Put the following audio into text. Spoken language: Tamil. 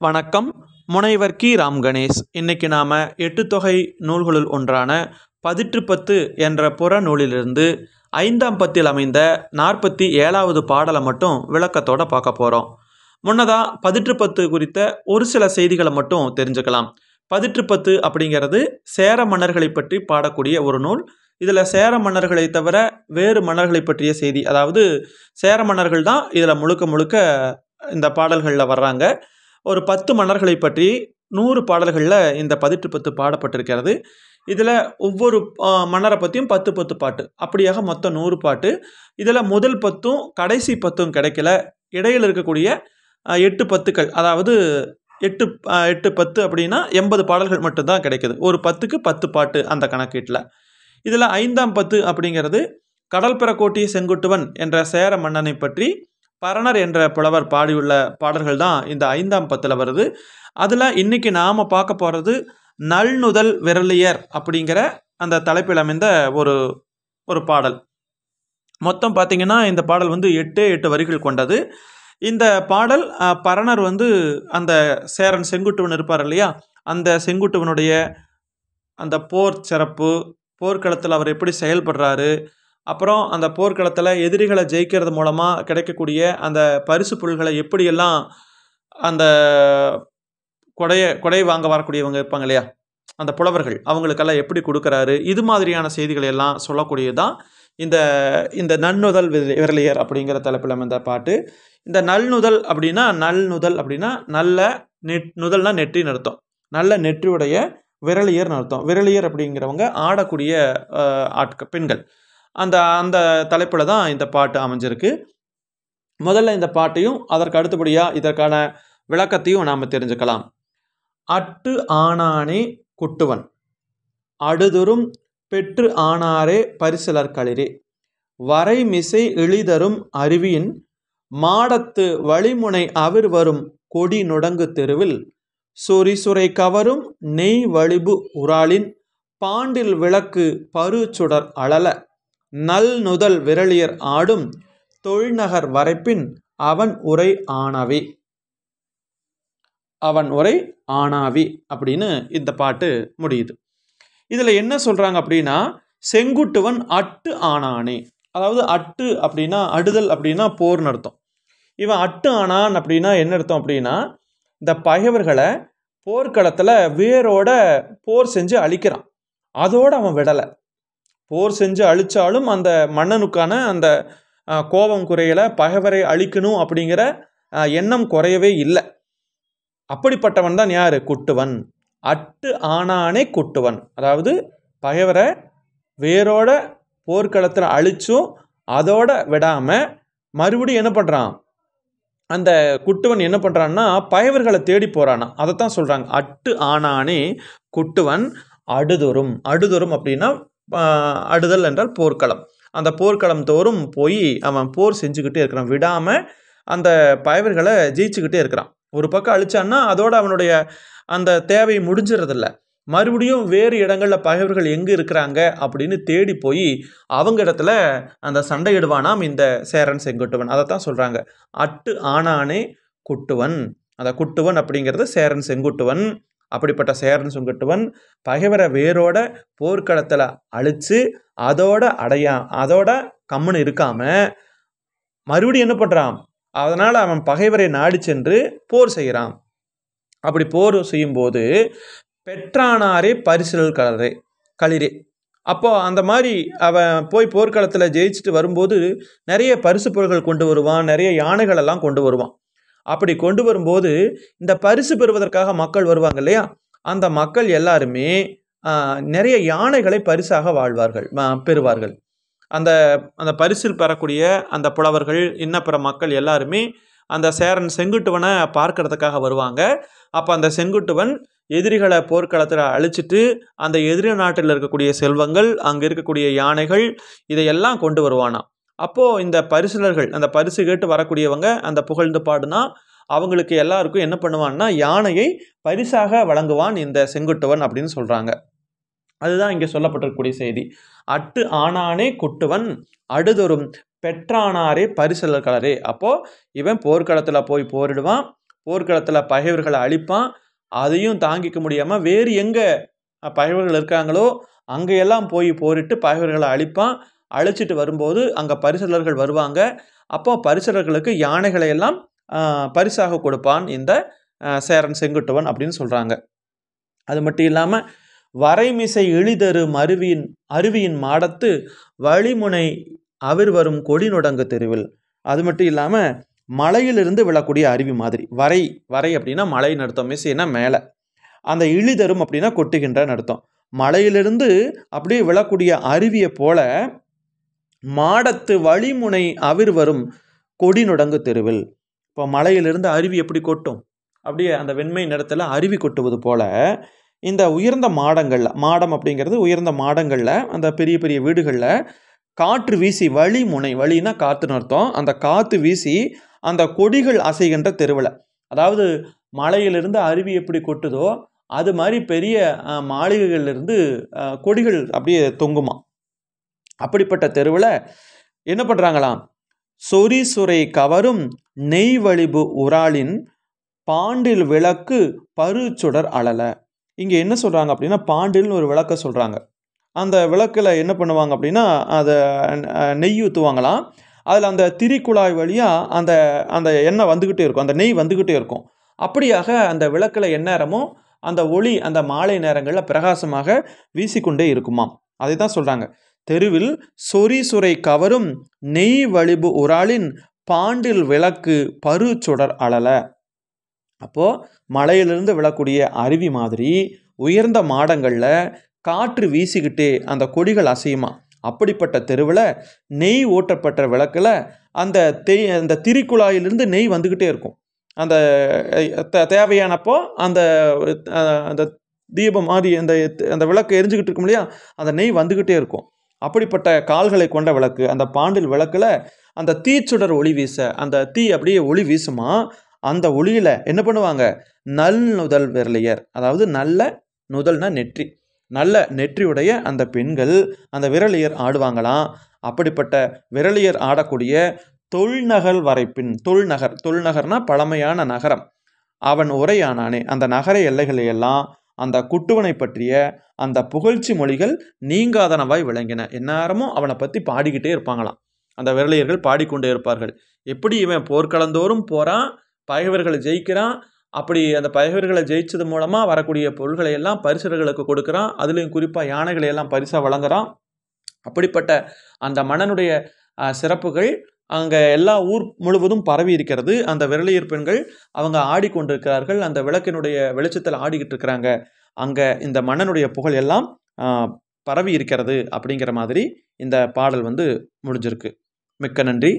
வணக்கம். முனைவர் கி. ராம் கணேஷ். இன்னைக்கு நாம் எட்டுத்தொகை நூல்களுள் ஒன்றான பதிற்றுப்பத்து என்ற புறநூலிலிருந்து 5ஆம் பத்தில் அமைந்த 47வது பாடலை மட்டும் விளக்கத்தோடு பார்க்க போகிறோம். முன்னதாக பதிற்றுப்பத்து குறித்த ஒரு சில செய்திகளை மட்டும் தெரிஞ்சுக்கலாம். பதிற்றுப்பத்து அப்படிங்கிறது சேர மன்னர்களை பற்றி பாடக்கூடிய ஒரு நூல். இதில் சேர மன்னர்களை தவிர வேறு மன்னர்களை பற்றிய செய்தி, அதாவது சேர மன்னர்கள் தான் இதில் முழுக்க இந்த பாடல்களில் வர்றாங்க. ஒரு 10 மன்னர்களை பற்றி 100 பாடல்களில் இந்த பதிற்றுப்பத்து பாடப்பட்டிருக்கிறது. இதில் ஒவ்வொரு மன்னரை பற்றியும் 10 பாட்டு, அப்படியாக மொத்தம் 100 பாட்டு. இதில் முதல் 10ம் கடைசி 10ம் கிடைக்கல. இடையில் இருக்கக்கூடிய 8 பத்துக்கள், அதாவது 8 10 அப்படின்னா 80 பாடல்கள் மட்டும்தான் கிடைக்குது. ஒரு 10க்கு 10 பாட்டு அந்த கணக்கீட்டில். இதில் 5ஆம் பத்து அப்படிங்கிறது கடல் பெறக்கோட்டிய செங்குட்டுவன் என்ற சேர மன்னனை பற்றி பரணர் என்ற புலவர் பாடியுள்ள பாடல்கள் தான் இந்த 5ஆம் பத்தில் வருது. அதில் இன்னைக்கு நாம் பார்க்க போகிறது நல்நுதல் விரலியர் அப்படிங்கிற அந்த தலைப்பில் அமைந்த ஒரு பாடல். மொத்தம் பார்த்திங்கன்னா இந்த பாடல் 8 வரிகள் கொண்டது. இந்த பாடல் பரணர் அந்த சேரன் செங்குட்டுவன் இருப்பார் இல்லையா, அந்த செங்குட்டுவனுடைய அந்த போர் சிறப்பு, போர்க்களத்தில் அவர் எப்படி செயல்படுறாரு, அப்புறம் அந்த போர்க்களத்தில் எதிரிகளை ஜெயிக்கிறது மூலமாக கிடைக்கக்கூடிய அந்த பரிசு பொருள்களை எப்படியெல்லாம் அந்த கொடை வாங்க வரக்கூடியவங்க இருப்பாங்க இல்லையா, அந்த புலவர்கள், அவங்களுக்கெல்லாம் எப்படி கொடுக்குறாரு, இது மாதிரியான செய்திகளை எல்லாம் சொல்லக்கூடியதான் இந்த நன்னுதல் விரலியர் அப்படிங்கிற தலைப்பில் அமைந்த பாட்டு. இந்த நல்நுதல் அப்படின்னா நல்ல நுதல்னா நெற்றின்னு அர்த்தம். நல்ல நெற்றியுடைய விரலியர்னு அர்த்தம். விரலியர் அப்படிங்கிறவங்க ஆடக்கூடிய பெண்கள். அந்த தலைப்பில் தான் இந்த பாட்டு அமைஞ்சிருக்கு. முதல்ல இந்த பாட்டையும் அதற்கு அடுத்தபடியாக இதற்கான விளக்கத்தையும் நாம் தெரிஞ்சுக்கலாம். அட்டு ஆனானே குட்டுவன், அடுதுரும் பெற்று ஆனாரே பரிசிலர் களிரே, வரைமிசை எளிதரும் அருவியின் மாடத்து வழிமுனை அவிர் வரும் கொடி நுடங்கு தெருவில் சொரிசுரை கவரும் நெய் வழிபு உராலின் பாண்டில் விளக்கு பரு சுடர் அழல நல் நுதல் விரலியர் ஆடும் தொழில்நகர் வரைப்பின் அவன் உரை ஆனாவி அப்படின்னு இந்த பாட்டு முடியுது. இதில் என்ன சொல்கிறாங்க அப்படின்னா, செங்குட்டுவன் அட்டு ஆனானே, அதாவது அட்டு அப்படின்னா அடுதல் அப்படின்னா போர்னு அர்த்தம். இவன் அட்டு ஆனான் அப்படின்னா என்ன அர்த்தம் அப்படின்னா, இந்த பகைவர்களை போர்க்களத்தில் வேரோட போர் செஞ்சு அழிக்கிறான். அதோடு அவன் விடலை. போர் செஞ்சு அழித்தாலும் அந்த மன்னனுக்கான அந்த கோபம் குறையலை, பகைவரை அழிக்கணும் அப்படிங்கிற எண்ணம் குறையவே இல்லை. அப்படிப்பட்டவன் தான் யார்? குட்டுவன். அட்டு ஆனானே குட்டுவன், அதாவது பகைவரை வேரோட போர்க்களத்தில் அழிச்சும் அதோட விடாமல் மறுபடியும் என்ன பண்ணுறான், அந்த குட்டுவன் என்ன பண்ணுறான்னா பகைவர்களை தேடி போகிறானா. அதைத்தான் சொல்கிறாங்க. அட்டு ஆனானே குட்டுவன் அடுதொரும். அடுதொரும் அப்படின்னா அடுதல் என்றால் போர்க்களம். அந்த போர்க்களம் தோறும் போய் அவன் போர் செஞ்சுக்கிட்டே இருக்கிறான், விடாமல் அந்த பகைவர்களை ஜெயிச்சுக்கிட்டே இருக்கிறான். ஒரு பக்கம் அழிச்சான்னா அதோட அவனுடைய அந்த தேவை முடிஞ்சிடறதில்ல. மறுபடியும் வேறு இடங்களில் பகைவர்கள் எங்கே இருக்கிறாங்க அப்படின்னு தேடி போய் அவங்க இடத்துல அந்த சண்டையிடுவானாம் இந்த சேரன் செங்குட்டுவன். அதைத்தான் சொல்கிறாங்க அட்டு ஆனானே குட்டுவன். அந்த குட்டுவன் அப்படிங்கிறது சேரன் செங்குட்டுவன். அப்படிப்பட்ட சேரன் செங்குட்டுவன் பகைவரை வேரோட போர்க்களத்தில் அழித்து அதோட கம்முன்னு இருக்காமல் மறுபடியும் என்ன பண்ணுறான், அதனால் அவன் பகைவரை நாடி சென்று போர் செய்கிறான். அப்படி போர் செய்யும்போது பெற்றானாரே பரிசிலர் களிரே. அப்போது அந்த மாதிரி அவன் போய் போர்க்களத்தில் ஜெயிச்சுட்டு வரும்போது நிறைய பரிசு பொருட்கள் கொண்டு வருவான், நிறைய யானைகளெல்லாம் கொண்டு வருவான். அப்படி கொண்டு வரும்போது இந்த பரிசு பெறுவதற்காக மக்கள் வருவாங்க இல்லையா, அந்த மக்கள் எல்லாருமே நிறைய யானைகளை பரிசாக பெறுவார்கள். அந்த பரிசில் பெறக்கூடிய அந்த புலவர்கள் பிற மக்கள் எல்லாருமே அந்த சேரன் செங்குட்டுவனை பார்க்கறதுக்காக வருவாங்க. அப்போ அந்த செங்குட்டுவன் எதிரிகளை போர்க்களத்தில் அழிச்சிட்டு அந்த எதிரி நாட்டில் இருக்கக்கூடிய செல்வங்கள், அங்கே இருக்கக்கூடிய யானைகள், இதையெல்லாம் கொண்டு வருவானா. அப்போது இந்த பரிசிலர்கள், அந்த பரிசு கேட்டு வரக்கூடியவங்க அந்த புகழ்ந்து பாடுனா அவங்களுக்கு எல்லாருக்கும் என்ன பண்ணுவான்னா யானையை பரிசாக வழங்குவான் இந்த செங்குட்டுவன் அப்படின்னு சொல்கிறாங்க. அதுதான் இங்கே சொல்லப்பட்டிருக்கக்கூடிய செய்தி. அட்டு ஆனானே குட்டுவன் அடுதொரும் பெற்றானாரே பரிசிலர் களரே. அப்போது இவன் போர்க்களத்தில் போய் போரிடுவான். போர்க்களத்தில் பகைவர்களை அழிப்பான். அதையும் தாங்கிக்க முடியாமல் வேறு எங்கே பகைவர்கள் இருக்காங்களோ அங்கெல்லாம் போய் போரிட்டு பகைவர்களை அழிப்பான். அழிச்சிட்டு வரும்போது அங்கே பரிசலர்கள் வருவாங்க. அப்போ பரிசலர்களுக்கு யானைகளை எல்லாம் பரிசாக கொடுப்பான் இந்த சேரன் செங்குட்டுவன் அப்படின்னு சொல்கிறாங்க. அது மட்டும் இல்லாமல் வரைமிசை எளிதரு அருவியின் மாடத்து வழிமுனை அவிர் வரும் கொடி நுடங்கு தெருவில். அது மட்டும் இல்லாமல் மலையிலிருந்து விழக்கூடிய அருவி மாதிரி. வரை அப்படின்னா மலைன்னு அர்த்தம், மிசைனா மேலே. அந்த இழிதரும் அப்படின்னா கொட்டுகின்றன்னு அர்த்தம். மலையிலிருந்து அப்படியே விழக்கூடிய அருவியை போல மாடத்து வழிமுனை அவிர் வரும் கொடி நுடங்கு தெருவில். இப்போ மலையிலிருந்து அருவி எப்படி கொட்டும், அப்படியே அந்த வெண்மை நிறத்தில் அருவி கொட்டுவது போல இந்த உயர்ந்த மாடங்களில், மாடம் அப்படிங்கிறது உயர்ந்த மாடங்களில், அந்த பெரிய பெரிய வீடுகளில் காற்று வீசி வழிமுனை, வழினா காற்றுன்னு அர்த்தம், அந்த காற்று வீசி அந்த கொடிகள் அசைகின்ற தெருவில். அதாவது மலையிலிருந்து அருவி எப்படி கொட்டுதோ அது மாதிரி பெரிய மாளிகைகள்லேருந்து கொடிகள் அப்படியே தொங்குமா. அப்படிப்பட்ட தெருவில் என்ன பண்ணுறாங்களாம், சொரிசுரை கவரும் நெய் வழிபு உராளின் பாண்டில் விளக்கு பருச்சுடர் அழல. இங்கே என்ன சொல்கிறாங்க அப்படின்னா, பாண்டில்னு ஒரு விளக்க சொல்கிறாங்க. அந்த விளக்கில் என்ன பண்ணுவாங்க அப்படின்னா, அதை நெய் ஊற்றுவாங்களாம். அதில் அந்த திரிக்குழாய் வழியாக அந்த அந்த எண்ணெய் வந்துக்கிட்டே இருக்கும், அந்த நெய் வந்துக்கிட்டே இருக்கும். அப்படியாக அந்த விளக்கில் எந்நேரமும் அந்த ஒளி அந்த மாலை நேரங்களில் பிரகாசமாக வீசிக்கொண்டே இருக்குமாம். அதை தான் சொல்கிறாங்க, தெருவில் சொரிசுரை கவரும் நெய் வழிபு உராளின் பாண்டில் விளக்கு பருச்சுடர் அழல. அப்போது மலையிலிருந்து விழக்கூடிய அருவி மாதிரி உயர்ந்த மாடங்களில் காற்று வீசிக்கிட்டே அந்த கொடிகள் அசையுமா. அப்படிப்பட்ட தெருவில் நெய் ஊற்றப்பட்ட விளக்கில் அந்த திரிக்குழாயிலிருந்து நெய் வந்துக்கிட்டே இருக்கும். அந்த தேவையானப்போ அந்த அந்த தீபம் மாதிரி அந்த விளக்கு எரிஞ்சுக்கிட்டு இருக்கும் இல்லையா, அந்த நெய் வந்துக்கிட்டே இருக்கும். அப்படிப்பட்ட கால்களை கொண்ட விளக்கு அந்த பாண்டில் விளக்கில் அந்த தீச்சுடர் ஒளி வீச, அந்த தீ அப்படியே ஒளி வீசுமா. அந்த ஒளியில் என்ன பண்ணுவாங்க, நல் நுதல் விரலியர், அதாவது நல்ல நுதல்னா நெற்றி, நல்ல நெற்றியுடைய அந்த பெண்கள் அந்த விரலியர் ஆடுவாங்களாம். அப்படிப்பட்ட விரலியர் ஆடக்கூடிய தொல்நகல் வரைப்பின், தொல்நகர்னா பழமையான நகரம், அவன் உரையானானே, அந்த நகர எல்லைகளையெல்லாம் அந்த குட்டுவனை பற்றிய அந்த புகழ்ச்சி மொழிகள் நீங்காதனவாய் விளங்கின. எந்நேரமும் அவனை பற்றி பாடிக்கிட்டே இருப்பாங்களாம், அந்த விரலியர்கள் பாடிக்கொண்டே இருப்பார்கள். எப்படி இவன் போர்க்களந்தோறும் போகிறான், பகைவர்களை ஜெயிக்கிறான், அப்படி அந்த பகைவர்களை ஜெயிச்சது மூலமாக வரக்கூடிய பொருள்களை எல்லாம் பரிசர்களுக்கு கொடுக்குறான், அதுலேயும் குறிப்பாக யானைகளை எல்லாம் பரிசாக வழங்குறான். அப்படிப்பட்ட அந்த மன்னனுடைய சிறப்புகள் அங்கே எல்லா ஊர் முழுவதும் பரவி இருக்கிறது. அந்த விரலியர் பெண்கள் அவங்க ஆடிக்கொண்டிருக்கிறார்கள், அந்த விளக்கினுடைய வெளிச்சத்தில் ஆடிக்கிட்டு இருக்கிறாங்க. அங்கே இந்த மன்னனுடைய புகழ் எல்லாம் பரவி இருக்கிறது. அப்படிங்கிற மாதிரி இந்த பாடல் முடிஞ்சிருக்கு. மிக்க நன்றி.